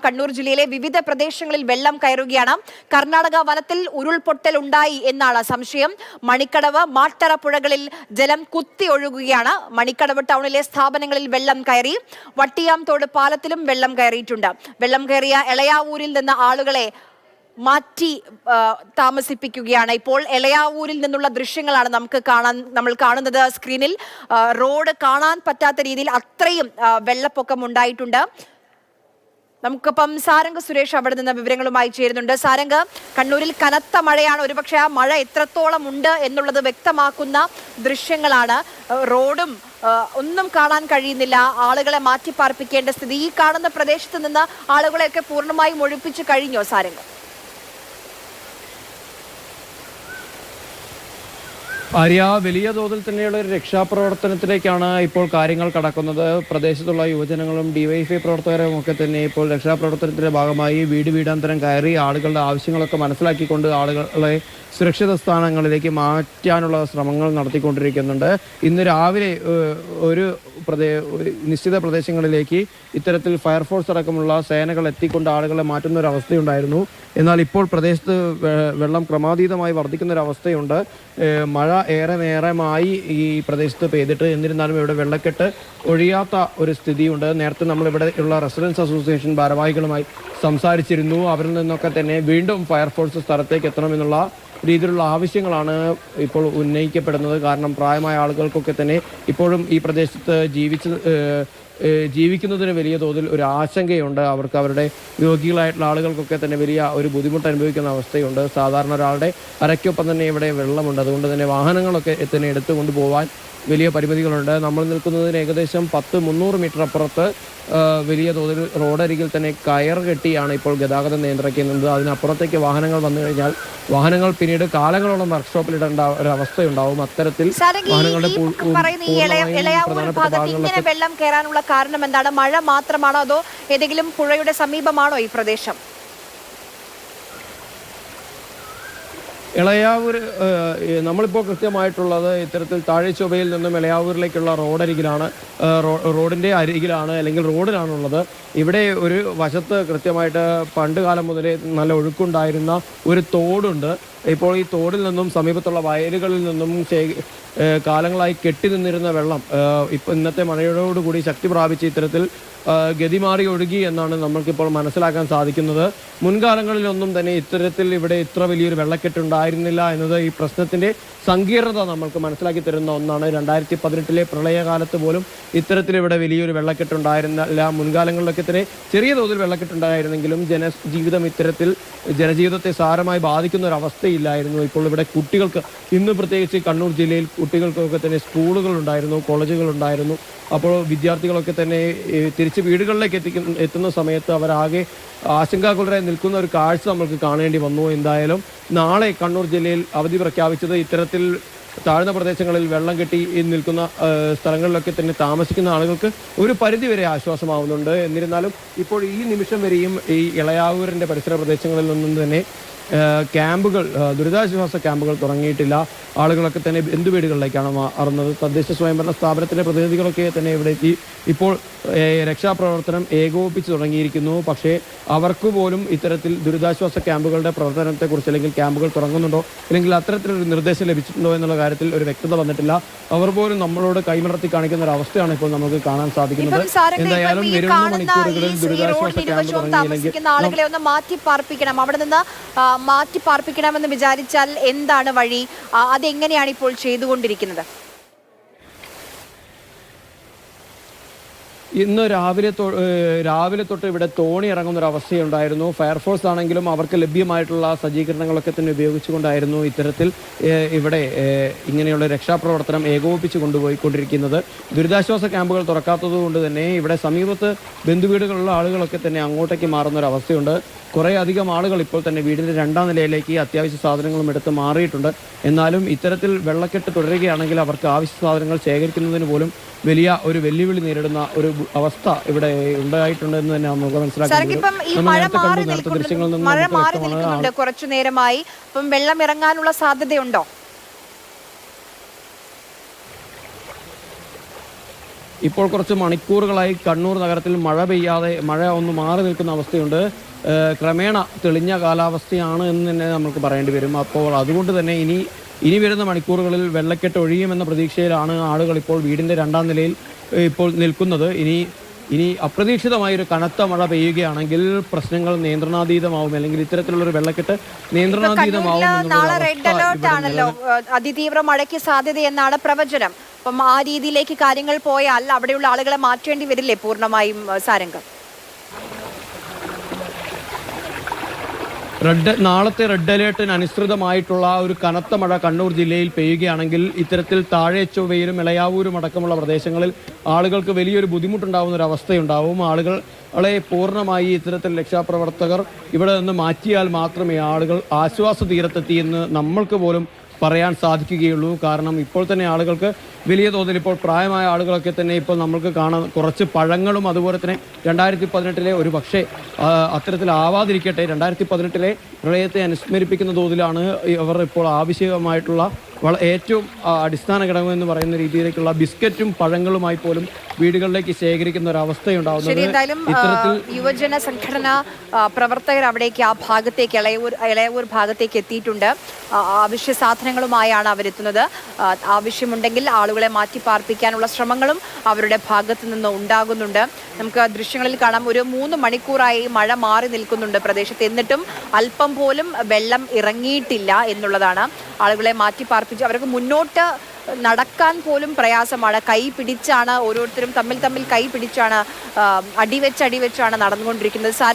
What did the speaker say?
കണ്ണൂർ ജില്ലയിലെ വിവിധ പ്രദേശങ്ങളിൽ വെള്ളം കയറുകയാണ്. കർണാടക വനത്തിൽ ഉരുൾപൊട്ടൽ ഉണ്ടായി എന്നാണ് സംശയം. മണിക്കടവ്, മാട്ടറ പുഴകളിൽ ജലം കുത്തി ഒഴുകുകയാണ്. മണിക്കടവ് ടൗണിലെ സ്ഥാപനങ്ങളിൽ വെള്ളം കയറി. വട്ടിയാംതോട് പാലത്തിലും വെള്ളം കയറിയിട്ടുണ്ട്. വെള്ളം കയറിയ എളയാവൂരിൽ നിന്ന് ആളുകളെ മാറ്റി താമസിപ്പിക്കുകയാണ്. ഇപ്പോൾ എളയാവൂരിൽ നിന്നുള്ള ദൃശ്യങ്ങളാണ് നമ്മൾ കാണുന്നത് സ്ക്രീനിൽ. റോഡ് കാണാൻ പറ്റാത്ത രീതിയിൽ അത്രയും വെള്ളപ്പൊക്കം ഉണ്ടായിട്ടുണ്ട്. നമുക്കിപ്പം സാരംഗ് സുരേഷ് അവിടെ നിന്ന് വിവരങ്ങളുമായി ചേരുന്നുണ്ട്. സാരംഗ്, കണ്ണൂരിൽ കനത്ത മഴയാണ്. ഒരുപക്ഷെ ആ മഴ എത്രത്തോളം ഉണ്ട് എന്നുള്ളത് വ്യക്തമാക്കുന്ന ദൃശ്യങ്ങളാണ്. റോഡും ഒന്നും കാണാൻ കഴിയുന്നില്ല. ആളുകളെ മാറ്റിപ്പാർപ്പിക്കേണ്ട സ്ഥിതി. ഈ കാണുന്ന പ്രദേശത്ത് നിന്ന് ആളുകളെയൊക്കെ പൂർണ്ണമായും ഒഴിപ്പിച്ചു കഴിഞ്ഞോ സാരംഗ്? ആര്യ, വലിയ തോതിൽ തന്നെയുള്ള ഒരു രക്ഷാപ്രവർത്തനത്തിലേക്കാണ് ഇപ്പോൾ കാര്യങ്ങൾ കടക്കുന്നത്. പ്രദേശത്തുള്ള യുവജനങ്ങളും ഡിവൈഎഫ്ഐ പ്രവർത്തകരും ഒക്കെ തന്നെ ഇപ്പോൾ രക്ഷാപ്രവർത്തനത്തിന്റെ ഭാഗമായി വീടാന്തരം കയറി ആളുകളുടെ ആവശ്യങ്ങളൊക്കെ മനസ്സിലാക്കിക്കൊണ്ട് ആളുകളെ സുരക്ഷിത സ്ഥാനങ്ങളിലേക്ക് മാറ്റാനുള്ള ശ്രമങ്ങൾ നടത്തിക്കൊണ്ടിരിക്കുന്നുണ്ട്. ഇന്ന് രാവിലെ ഒരു നിശ്ചിത പ്രദേശങ്ങളിലേക്ക് ഇത്തരത്തിൽ ഫയർഫോഴ്സ് അടക്കമുള്ള സേനകൾ എത്തിക്കൊണ്ട് ആളുകളെ മാറ്റുന്ന ഒരു അവസ്ഥയുണ്ടായിരുന്നു. എന്നാൽ ഇപ്പോൾ പ്രദേശത്ത് വെള്ളം ക്രമാതീതമായി വർദ്ധിക്കുന്ന ഒരു അവസ്ഥയുണ്ട്. മഴ ഏറെ നേരമായി ഈ പ്രദേശത്ത് പെയ്തിട്ട്, എന്നിരുന്നാലും ഇവിടെ വെള്ളക്കെട്ട് ഒഴിയാത്ത ഒരു സ്ഥിതിയുണ്ട്. നേരത്തെ നമ്മളിവിടെ ഉള്ള റെസിഡൻസ് അസോസിയേഷൻ ഭാരവാഹികളുമായി സംസാരിച്ചിരുന്നു. അവരിൽ നിന്നൊക്കെ തന്നെ വീണ്ടും ഫയർഫോഴ്സ് സ്ഥലത്തേക്ക് എത്തണമെന്നുള്ള രീതിയിലുള്ള ആവശ്യങ്ങളാണ് ഇപ്പോൾ ഉന്നയിക്കപ്പെടുന്നത്. കാരണം പ്രായമായ ആളുകൾക്കൊക്കെ തന്നെ ഇപ്പോഴും ഈ പ്രദേശത്ത് ജീവിക്കുന്നതിന് വലിയ തോതിൽ ഒരു ആശങ്കയുണ്ട്. അവർക്ക് അവരുടെ രോഗികളായിട്ടുള്ള ആളുകൾക്കൊക്കെ തന്നെ വലിയ ഒരു ബുദ്ധിമുട്ട് അനുഭവിക്കുന്ന അവസ്ഥയുണ്ട്. സാധാരണ ഒരാളുടെ അരയ്ക്കൊപ്പം തന്നെ ഇവിടെ വെള്ളമുണ്ട്. അതുകൊണ്ട് തന്നെ വാഹനങ്ങളൊക്കെ തന്നെ എടുത്തുകൊണ്ട് പോകാൻ വലിയ പരിമിതികളുണ്ട്. നമ്മൾ നിൽക്കുന്നതിന് ഏകദേശം 300 മീറ്റർ അപ്പുറത്ത് വലിയ തോതിൽ റോഡരികിൽ തന്നെ കയർ കെട്ടിയാണ് ഇപ്പോൾ ഗതാഗതം നിയന്ത്രിക്കുന്നത്. അതിനപ്പുറത്തേക്ക് വാഹനങ്ങൾ വന്നു കഴിഞ്ഞാൽ വാഹനങ്ങൾ പിന്നീട് കാലങ്ങളോളം വർക്ക്ഷോപ്പിലിടേണ്ട ഒരു അവസ്ഥയുണ്ടാവും. അത്തരത്തിൽ വാഹനങ്ങളുടെ വെള്ളം കയറാനുള്ള കാരണം എന്താണ്? മഴ മാത്രമാണോ അതോ ഏതെങ്കിലും പുഴയുടെ സമീപമാണോ ഈ പ്രദേശം? എളയാവൂർ നമ്മളിപ്പോൾ കൃത്യമായിട്ടുള്ളത് ഇത്തരത്തിൽ താഴെച്ചൊവ്വയിൽ നിന്നും എളയാവൂരിലേക്കുള്ള റോഡിൻ്റെ അരികിലാണ്, അല്ലെങ്കിൽ റോഡിലാണുള്ളത്. ഇവിടെ ഒരു വശത്ത് കൃത്യമായിട്ട് പണ്ട് കാലം മുതലേ നല്ല ഒഴുക്കുണ്ടായിരുന്ന ഒരു തോടുണ്ട്. ഇപ്പോൾ ഈ തോടിൽ നിന്നും സമീപത്തുള്ള വയലുകളിൽ നിന്നും കാലങ്ങളായി കെട്ടി നിന്നിരുന്ന വെള്ളം ഇപ്പോൾ ഇന്നത്തെ മഴയോടുകൂടി ശക്തി പ്രാപിച്ച് ഇത്തരത്തിൽ ഗതിമാറി ഒഴുകി എന്നാണ് നമ്മൾക്കിപ്പോൾ മനസ്സിലാക്കാൻ സാധിക്കുന്നത്. മുൻകാലങ്ങളിലൊന്നും തന്നെ ഇത്തരത്തിൽ ഇവിടെ ഇത്ര വലിയൊരു വെള്ളക്കെട്ടുണ്ടായിരുന്നില്ല എന്നത് ഈ പ്രശ്നത്തിൻ്റെ സങ്കീർണത നമ്മൾക്ക് മനസ്സിലാക്കി തരുന്ന ഒന്നാണ്. 2018 പ്രളയകാലത്ത് പോലും ഇത്തരത്തിൽ ഇവിടെ വലിയൊരു വെള്ളക്കെട്ടുണ്ടായിരുന്നില്ല. മുൻകാലങ്ങളിലൊക്കെ തന്നെ ചെറിയ തോതിൽ വെള്ളക്കെട്ടുണ്ടായിരുന്നെങ്കിലും ജനജീവിതത്തെ സാരമായി ബാധിക്കുന്ന ഒരു അവസ്ഥയില്ലായിരുന്നു. ഇപ്പോൾ ഇവിടെ കുട്ടികൾക്ക്, ഇന്ന് പ്രത്യേകിച്ച് കണ്ണൂർ ജില്ലയിൽ കുട്ടികൾക്കൊക്കെ തന്നെ സ്കൂളുകളുണ്ടായിരുന്നു, കോളേജുകളുണ്ടായിരുന്നു. അപ്പോൾ വിദ്യാർത്ഥികളൊക്കെ തന്നെ തിരിച്ച് വീടുകളിലേക്ക് എത്തുന്ന സമയത്ത് അവരാകെ ആശങ്കാകുലരായി നിൽക്കുന്ന ഒരു കാഴ്ച നമ്മൾക്ക് കാണേണ്ടി വന്നു. എന്തായാലും നാളെ കണ്ണൂർ ജില്ലയിൽ അവധി പ്രഖ്യാപിച്ചത് ഇത്തരത്തിൽ താഴ്ന്ന പ്രദേശങ്ങളിൽ വെള്ളം കെട്ടി നിൽക്കുന്ന സ്ഥലങ്ങളിലൊക്കെ തന്നെ താമസിക്കുന്ന ആളുകൾക്ക് ഒരു പരിധിവരെ ആശ്വാസമാവുന്നുണ്ട്. എന്നിരുന്നാലും ഇപ്പോൾ ഈ നിമിഷം വരെയും ഈ എളയാവൂരിൻ്റെ പരിസര പ്രദേശങ്ങളിൽ നിന്നും തന്നെ ക്യാമ്പുകൾ, ദുരിതാശ്വാസ ക്യാമ്പുകൾ തുടങ്ങിയിട്ടില്ല. ആളുകളൊക്കെ തന്നെ ബന്ധുവീടുകളിലേക്കാണ് മാറുന്നത്. തദ്ദേശ സ്വയംഭരണ സ്ഥാപനത്തിൻ്റെ പ്രതിനിധികളൊക്കെ തന്നെ ഇവിടെ എത്തി ഇപ്പോൾ രക്ഷാപ്രവർത്തനം ഏകോപിപ്പിച്ച് തുടങ്ങിയിരിക്കുന്നു. പക്ഷേ അവർക്ക് പോലും ഇത്തരത്തിൽ ദുരിതാശ്വാസ ക്യാമ്പുകളുടെ പ്രവർത്തനത്തെക്കുറിച്ച്, അല്ലെങ്കിൽ ക്യാമ്പുകൾ തുടങ്ങുന്നുണ്ടോ അല്ലെങ്കിൽ അത്തരത്തിലൊരു നിർദ്ദേശം ലഭിച്ചിട്ടുണ്ടോ എന്നുള്ള കാര്യത്തിൽ ഒരു വ്യക്തത വന്നിട്ടില്ല. അവർ പോലും നമ്മളോട് കൈമലർത്തി കാണിക്കുന്ന ഒരു അവസ്ഥയാണ് ഇപ്പോൾ നമുക്ക് കാണാൻ സാധിക്കുന്നത്. എന്തായാലും വരും മണിക്കൂറുകളിൽ ദുരിതാശ്വാസ ക്യാമ്പ് തുടങ്ങിയില്ലെങ്കിൽ ആളുകളെ ഒന്ന് മാറ്റി പാർപ്പിക്കണം. അവിടെ നിന്ന് മാറ്റി പാർപ്പിക്കണമെന്ന് വിചാരിച്ചാൽ എന്താണ് വഴി? അതെങ്ങനെയാണ് ഇപ്പോൾ ചെയ്തുകൊണ്ടിരിക്കുന്നത്? ഇന്ന് രാവിലെ തൊട്ട് ഇവിടെ തോണി ഇറങ്ങുന്ന ഒരു അവസ്ഥയുണ്ടായിരുന്നു. ഫയർഫോഴ്സ് ആണെങ്കിലും അവർക്ക് ലഭ്യമായിട്ടുള്ള സജ്ജീകരണങ്ങളൊക്കെ തന്നെ ഉപയോഗിച്ചുകൊണ്ടായിരുന്നു ഇത്തരത്തിൽ ഇവിടെ ഇങ്ങനെയുള്ള രക്ഷാപ്രവർത്തനം ഏകോപിപ്പിച്ച് കൊണ്ടുപോയിക്കൊണ്ടിരിക്കുന്നത്. ദുരിതാശ്വാസ ക്യാമ്പുകൾ തുറക്കാത്തത് കൊണ്ട് തന്നെ ഇവിടെ സമീപത്ത് ബന്ധുവീടുകളുള്ള ആളുകളൊക്കെ തന്നെ അങ്ങോട്ടേക്ക് മാറുന്ന ഒരു അവസ്ഥയുണ്ട്. കുറേ അധികം ആളുകൾ ഇപ്പോൾ തന്നെ വീടിൻ്റെ 2ാം നിലയിലേക്ക് അത്യാവശ്യ സാധനങ്ങളും എടുത്ത് മാറിയിട്ടുണ്ട്. എന്നാലും ഇത്തരത്തിൽ വെള്ളക്കെട്ട് തുടരുകയാണെങ്കിൽ അവർക്ക് ആവശ്യ സാധനങ്ങൾ ശേഖരിക്കുന്നതിന് പോലും വലിയ ഒരു വെല്ലുവിളി നേരിടുന്ന ഒരു അവസ്ഥ ഇവിടെ ഉണ്ടായിട്ടുണ്ടെന്ന് തന്നെ നമുക്ക് മനസ്സിലാക്കാം. കുറച്ചു നേരമായി ഇപ്പം വെള്ളം ഇറങ്ങാനുള്ള സാധ്യതയുണ്ടോ? ഇപ്പോൾ കുറച്ച് മണിക്കൂറുകളായി കണ്ണൂർ നഗരത്തിൽ മഴ പെയ്യാതെ മഴ ഒന്ന് മാറി നിൽക്കുന്ന അവസ്ഥയുണ്ട്. ക്രമേണ തെളിഞ്ഞ കാലാവസ്ഥയാണ് എന്ന് തന്നെ നമുക്ക് പറയേണ്ടി വരും. അപ്പോൾ അതുകൊണ്ട് തന്നെ ഇനി വരുന്ന മണിക്കൂറുകളിൽ വെള്ളക്കെട്ട് ഒഴിയുമെന്ന പ്രതീക്ഷയിലാണ് ആളുകൾ ഇപ്പോൾ വീടിൻ്റെ 2ാം നിലയിൽ ഇപ്പോൾ നിൽക്കുന്നത്. ഇനി അപ്രതീക്ഷിതമായൊരു കനത്ത മഴ പെയ്യുകയാണെങ്കിൽ പ്രശ്നങ്ങൾ നിയന്ത്രണാതീതമാവും, അല്ലെങ്കിൽ ഇത്തരത്തിലുള്ളൊരു വെള്ളക്കെട്ട് നിയന്ത്രണാതീതമാവും. നാളെ റെഡ് അലേർട്ട് ആണല്ലോ, അതിതീവ്ര മഴയ്ക്ക് സാധ്യതയെന്നാണ് പ്രവചനം. അപ്പം ആ രീതിയിലേക്ക് കാര്യങ്ങൾ പോയാൽ അവിടെയുള്ള ആളുകളെ മാറ്റേണ്ടി വരില്ലേ പൂർണ്ണമായും സാരംഗം? നാളത്തെ റെഡ് അലേർട്ടിന് അനുസൃതമായിട്ടുള്ള ഒരു കനത്ത മഴ കണ്ണൂർ ജില്ലയിൽ പെയ്യുകയാണെങ്കിൽ ഇത്തരത്തിൽ താഴെ ചൊവ്വയിലും ഇളയാവൂരും അടക്കമുള്ള പ്രദേശങ്ങളിൽ ആളുകൾക്ക് വലിയൊരു ബുദ്ധിമുട്ടുണ്ടാകുന്ന ഒരു അവസ്ഥയുണ്ടാവും. ആളുകളെ പൂർണ്ണമായി ഇത്തരത്തിൽ രക്ഷാപ്രവർത്തകർ ഇവിടെ നിന്ന് മാറ്റിയാൽ മാത്രമേ ആളുകൾ ആശ്വാസ തീരത്തെത്തിയെന്ന് നമ്മൾക്ക് പോലും പറയാൻ സാധിക്കുകയുള്ളൂ. കാരണം ഇപ്പോൾ തന്നെ ആളുകൾക്ക് വലിയ തോതിൽ ഇപ്പോൾ പ്രായമായ ആളുകളൊക്കെ തന്നെ ഇപ്പോൾ നമ്മൾക്ക് കാണാൻ കുറച്ച് പഴങ്ങളും അതുപോലെ തന്നെ 2018 ഒരു പക്ഷേ അത്തരത്തിലാവാതിരിക്കട്ടെ 2018 പ്രളയത്തെ അനുസ്മരിപ്പിക്കുന്ന തോതിലാണ് അവർ ഇപ്പോൾ ആവശ്യമായിട്ടുള്ള ഏറ്റവും അടിസ്ഥാന ഘടകം എന്ന് പറയുന്ന രീതിയിലേക്കുള്ള ബിസ്ക്കറ്റും പഴങ്ങളുമായി പോലും വീടുകളിലേക്ക് ശേഖരിക്കുന്ന ഒരു അവസ്ഥയുണ്ടാവുന്നത്. ഇത്തരത്തിൽ യുവജന സംഘടന പ്രവർത്തകർ അവിടേക്ക് ആ ഭാഗത്തേക്ക് ഇളയവൂർ ഭാഗത്തേക്ക് എത്തിയിട്ടുണ്ട്. ആവശ്യ സാധനങ്ങളുമായാണ് അവരെത്തുന്നത്. ആവശ്യമുണ്ടെങ്കിൽ ആളുകളെ മാറ്റി പാർപ്പിക്കാനുള്ള ശ്രമങ്ങളും അവരുടെ ഭാഗത്തു നിന്ന് ഉണ്ടാകുന്നുണ്ട്. നമുക്ക് ദൃശ്യങ്ങളിൽ കാണാം, ഒരു 3 മണിക്കൂറായി മഴ മാറി നിൽക്കുന്നുണ്ട് പ്രദേശത്ത്, എന്നിട്ടും അല്പം പോലും വെള്ളം ഇറങ്ങിയിട്ടില്ല എന്നുള്ളതാണ്. ആളുകളെ മാറ്റി പാർപ്പിച്ച് അവർക്ക് മുന്നോട്ട് നടക്കാൻ പോലും പ്രയാസമാണ്. കൈ പിടിച്ചാണ് ഓരോരുത്തരും തമ്മിൽ കൈ പിടിച്ചാണ് അടിവെച്ചാണ് നടന്നുകൊണ്ടിരിക്കുന്നത്.